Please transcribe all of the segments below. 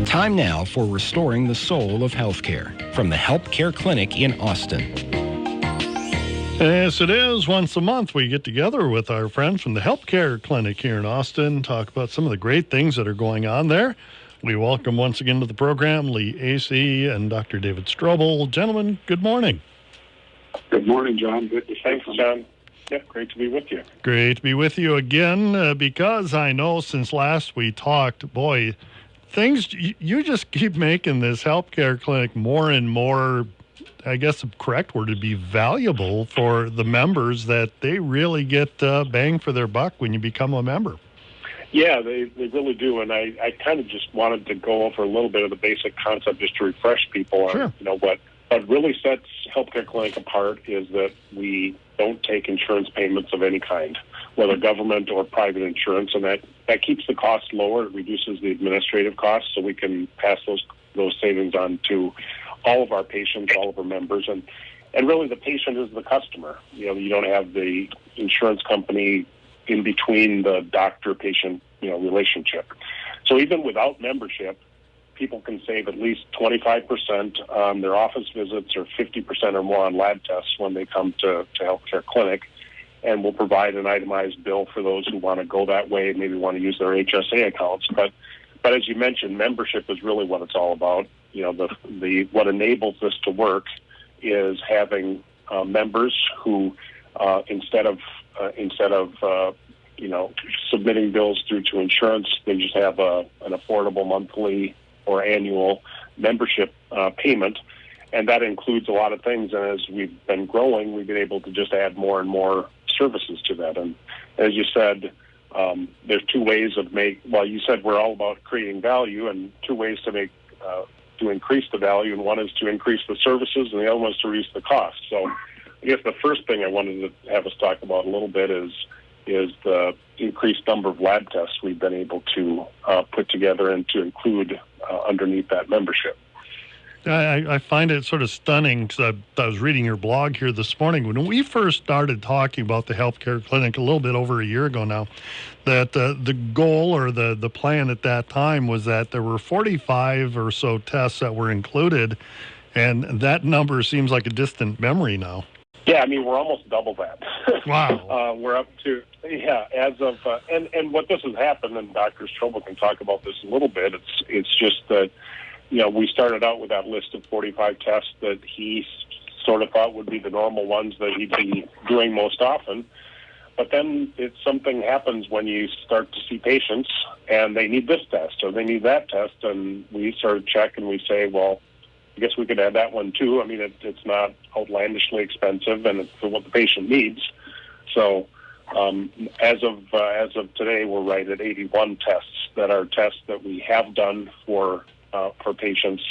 Time now for Restoring the Soul of Healthcare from the Help Care Clinic in Austin. Yes, it is. Once a month, we get together with our friends from the Help Care Clinic here in Austin, talk about some of the great things that are going on there. We welcome once again to the program Lee Acey and Dr. David Strobel. Gentlemen, good morning. Good morning, John. Good to Thanks, John. Yeah, great to be with you. Great to be with you again, because I know since last we talked, boy, things, you just keep making this Help Care Clinic more and more, I guess the correct word would be valuable for the members, that they really get bang for their buck when you become a member. Yeah, they really do. And I kind of just wanted to go over a little bit of the basic concept just to refresh people on, Sure. What really sets Help Care Clinic apart is that we don't take insurance payments of any kind, whether government or private insurance, and that keeps the cost lower. It reduces the administrative costs, so we can pass those savings on to all of our patients, all of our members, and really the patient is the customer. You don't have the insurance company in between the doctor-patient relationship. So even without membership, people can save at least 25% on their office visits or 50% or more on lab tests when they come to Health Care Clinic. And we'll provide an itemized bill for those who want to go that way, maybe want to use their HSA accounts. But as you mentioned, membership is really what it's all about. What enables this to work is having members who, instead of submitting bills through to insurance, they just have an affordable monthly or annual membership payment, and that includes a lot of things. And as we've been growing, we've been able to just add more and more services to that. And as you said, there's two ways you said we're all about creating value, and two ways to increase the value, and one is to increase the services, and the other one is to reduce the cost. So I guess the first thing I wanted to have us talk about a little bit is the increased number of lab tests we've been able to put together and to include underneath that membership. I find it sort of stunning, because I was reading your blog here this morning. When we first started talking about the Health Care Clinic a little bit over a year ago now, that the goal or the plan at that time was that there were 45 or so tests that were included, and that number seems like a distant memory now. Yeah, we're almost double that. Wow. We're up to, as of, and what this has happened, and Dr. Strobel can talk about this a little bit, it's just that, we started out with that list of 45 tests that he sort of thought would be the normal ones that he'd be doing most often. But then something happens when you start to see patients and they need this test or they need that test, and we sort of check and we say, well, I guess we could add that one too. It's not outlandishly expensive, and it's for what the patient needs. So as of today, we're right at 81 tests that are tests that we have done for patients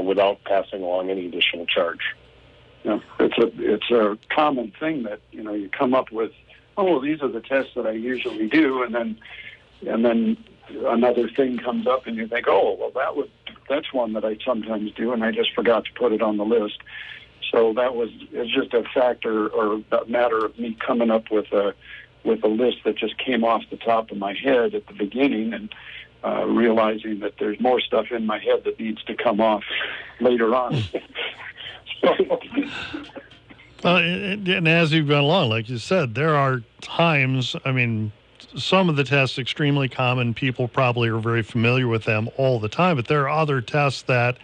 without passing along any additional charge. Yeah, it's a common thing that you come up with. Oh, well, these are the tests that I usually do, and then another thing comes up, and you think, oh, well, that's one that I sometimes do, and I just forgot to put it on the list. So it's just a factor or a matter of me coming up with a list that just came off the top of my head at the beginning, and realizing that there's more stuff in my head that needs to come off later on. And as you've gone along, like you said, there are times, some of the tests extremely common. People probably are very familiar with them all the time, but there are other tests that,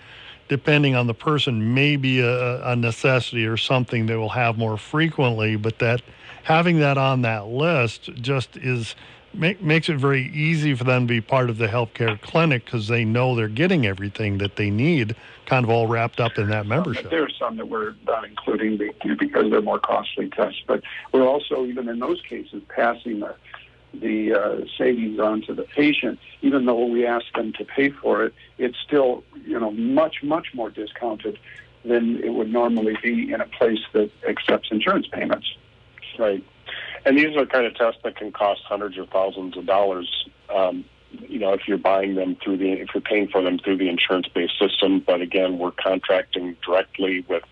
depending on the person, may be a necessity or something they will have more frequently, but that having that on that list just makes it very easy for them to be part of the healthcare clinic, because they know they're getting everything that they need kind of all wrapped up in that membership. There are some that we're not including because they're more costly tests, but we're also, even in those cases, passing the savings on to the patient. Even though we ask them to pay for it, it's still much, much more discounted than it would normally be in a place that accepts insurance payments. Right. And these are kind of tests that can cost hundreds or thousands of dollars, if you're buying them if you're paying for them through the insurance-based system. But again, we're contracting directly with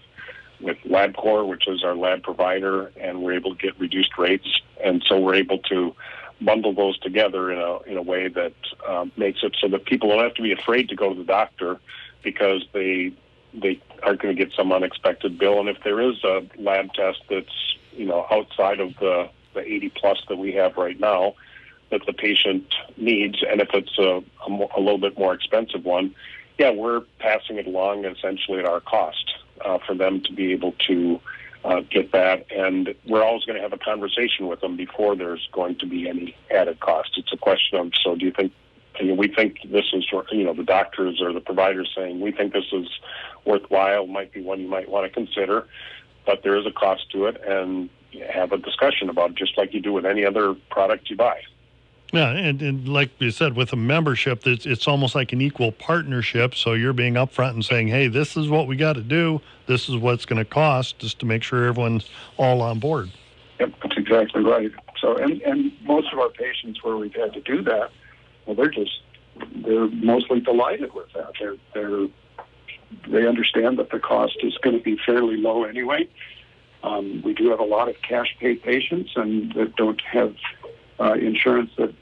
LabCorp, which is our lab provider, and we're able to get reduced rates. And so we're able to bundle those together in a way that makes it so that people don't have to be afraid to go to the doctor because they aren't going to get some unexpected bill. And if there is a lab test that's outside of the 80 plus that we have right now that the patient needs, and if it's a little bit more expensive one, we're passing it along essentially at our cost for them to be able to get that. And we're always going to have a conversation with them before there's going to be any added cost. It's a question of, so do you think, we think this is, the doctors or the providers saying, we think this is worthwhile, might be one you might want to consider, but there is a cost to it, and have a discussion about it, just like you do with any other product you buy. Yeah, and like you said, with a membership, it's almost like an equal partnership. So you're being upfront and saying, hey, this is what we got to do. This is what it's going to cost, just to make sure everyone's all on board. Yep, that's exactly right. So, and most of our patients where we've had to do that, well, they're mostly delighted with that. They understand that the cost is going to be fairly low anyway. We do have a lot of cash pay patients and that don't have insurance that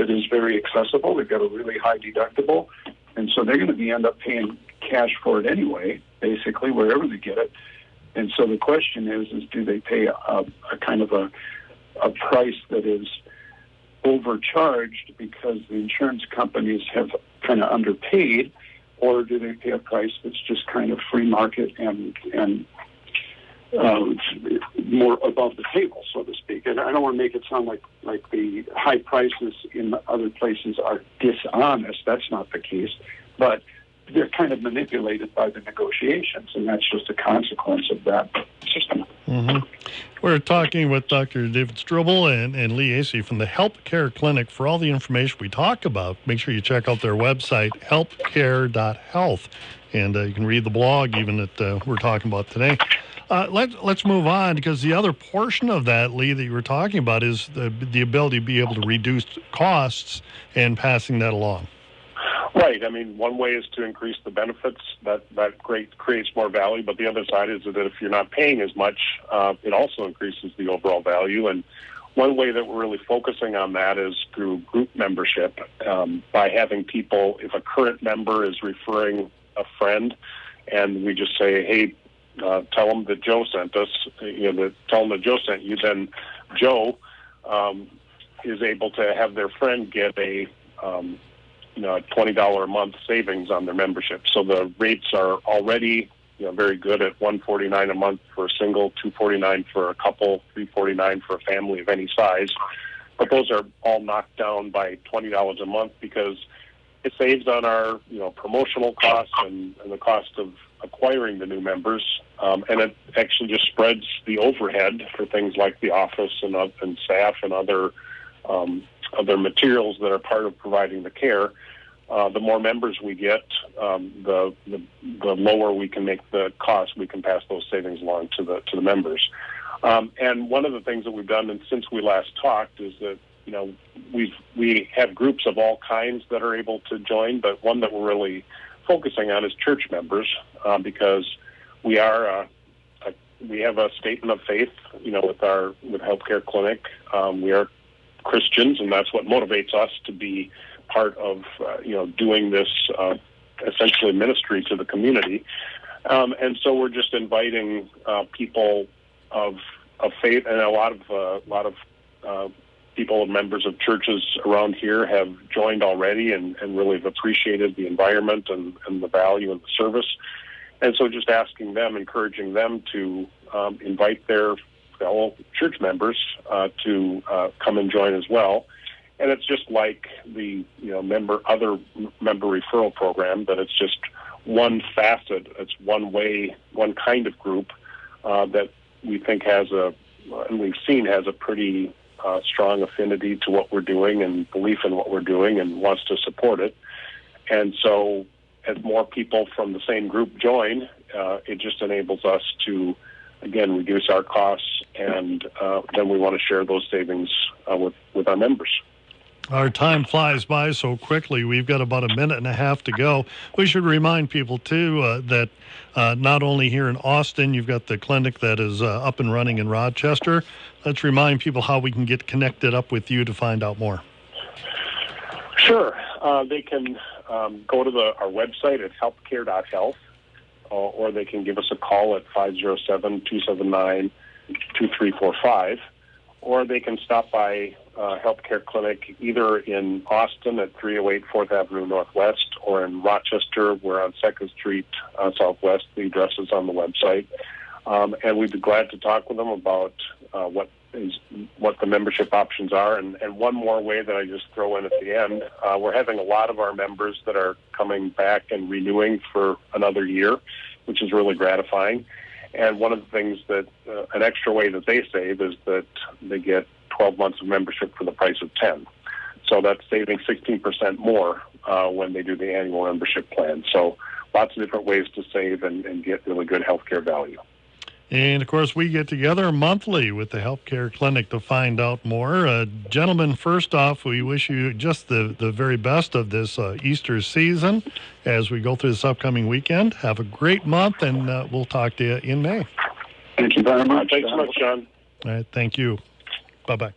is very accessible. They've got a really high deductible, and so they're going to end up paying cash for it anyway, basically wherever they get it. And so the question is do they pay a kind of a price that is overcharged because the insurance companies have kind of underpaid, or do they pay a price that's just kind of free market and more above the table, so to speak? And I don't want to make it sound like the high prices in other places are dishonest. That's not the case, but they're kind of manipulated by the negotiations, and that's just a consequence of that system. Mm-hmm. We're talking with Dr. David Strobel and Lee Acey from the Help Care Clinic. For all the information we talk about, make sure you check out their website, helpcare.health, and you can read the blog even that we're talking about today. Let's move on, because the other portion of that, Lee, that you were talking about is the ability to be able to reduce costs and passing that along. Right. I mean, one way is to increase the benefits. That creates more value. But the other side is that if you're not paying as much, it also increases the overall value. And one way that we're really focusing on that is through group membership, by having people, if a current member is referring a friend, and we just say, hey, tell them that Joe sent us, tell them that Joe sent you, then Joe is able to have their friend get a $20 a month savings on their membership. So the rates are already very good at $149 a month for a single, $249 for a couple, $349 for a family of any size. But those are all knocked down by $20 a month because it saves on our promotional costs and the cost of acquiring the new members, and it actually just spreads the overhead for things like the office and staff and other materials that are part of providing the care. The more members we get, the lower we can make the cost. We can pass those savings along to the members. And one of the things that we've done, and since we last talked, is that we have groups of all kinds that are able to join, but one that we're really focusing on is church members, because we have a statement of faith, with Help Care Clinic. We are Christians, and that's what motivates us to be part of, doing this essentially ministry to the community. And so we're just inviting people of faith, and a lot of people and members of churches around here have joined already and really have appreciated the environment and the value of the service. And so just asking them, encouraging them to invite their fellow church members to come and join as well. And it's just like the other member referral program, but it's just one facet. It's one way, one kind of group that we think has a pretty strong affinity to what we're doing and belief in what we're doing and wants to support it. And so as more people from the same group join, it just enables us to, again, reduce our costs, and then we want to share those savings with our members. Our time flies by so quickly. We've got about a minute and a half to go. We should remind people, too, that not only here in Austin, you've got the clinic that is up and running in Rochester. Let's remind people how we can get connected up with you to find out more. Sure. They can go to our website at healthcare.health, or they can give us a call at 507-279-2345, or they can stop by Healthcare Clinic either in Austin at 308 4th Avenue Northwest, or in Rochester. We're on 2nd Street Southwest. The address is on the website. And we'd be glad to talk with them about what the membership options are. And one more way that I just throw in at the end, we're having a lot of our members that are coming back and renewing for another year, which is really gratifying. And one of the things that an extra way that they save is that they get 12 months of membership for the price of 10. So that's saving 16% more when they do the annual membership plan. So lots of different ways to save and get really good healthcare value. And, of course, we get together monthly with the Healthcare Clinic to find out more. Gentlemen, first off, we wish you just the very best of this Easter season as we go through this upcoming weekend. Have a great month, and we'll talk to you in May. Thank you very much. Thanks so much, John. All right, thank you. Bye-bye.